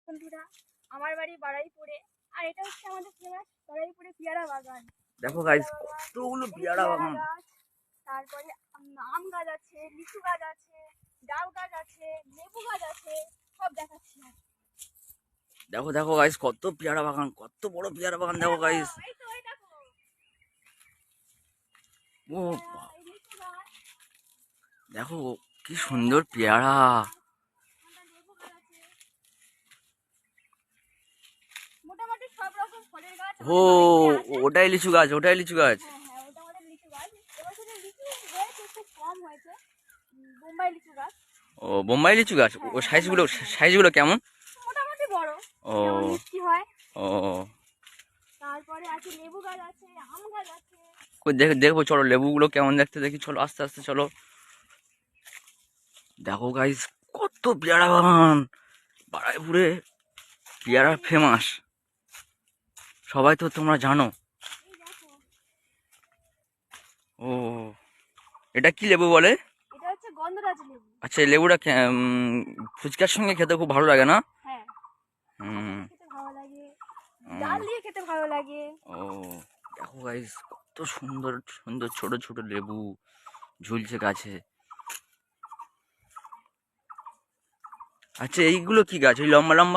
বন্ধুরা, আমার বাড়ি বারুইপুরে, আর এটা হচ্ছে আমাদের ফেমাস বারুইপুরে পেয়ারা বাগান। দেখো গাইস কতগুলো পেয়ারা বাগান। তারপরে আম গাছ আছে, লিচু গাছ আছে, ডাব গাছ আছে, লেবু গাছ আছে, সব দেখাচ্ছি। দেখো দেখো গাইস কত পেয়ারা বাগান, কত বড় পেয়ারা বাগান দেখো গাইস। ও দেখো কি সুন্দর পেয়ারা। মোটামুটি সব রকম ফলের গাছ। ও ওটাই লিচু গাছ, ওটাই লিচু গাছ। হ্যাঁ, ওটা আমাদের লিচু গাছ। এবছরে লিচু হয়েছে, খুব কম হয়েছে। বোম্বাই লিচু গাছ। ও বোম্বাই লিচু গাছ। ও সাইজগুলো কেমন? মোটামুটি বড়, ও যেমন মিষ্টি হয়। ও তারপরে আছে লেবু গাছ আছে, আম গাছ আছে। দেখবো চলো লেবুগুলো কেমন দেখতে, দেখি চলো আস্তে আস্তে চলো। দেখো গাইস কত পেয়ারা বাগান। বারুইপুরে পেয়ারা ফেমাস, সবাই তো তোমরা জানো। এই দেখো, ও এটা কি লেবু বলে? এটা হচ্ছে গন্ধরাজ লেবু। আচ্ছা এই লেবুটা ফুচকার সঙ্গে খেতে খুব ভালো লাগে না? হ্যাঁ, হুম। খেতে ভালো লাগে, ডাল দিয়ে খেতে ভালো লাগে। ও দেখো গাইস কত সুন্দর সুন্দর ছোট ছোট লেবু ঝুলছে গাছে। আচ্ছা এইগুলো কি গাছ, ওই লম্বা লম্বা?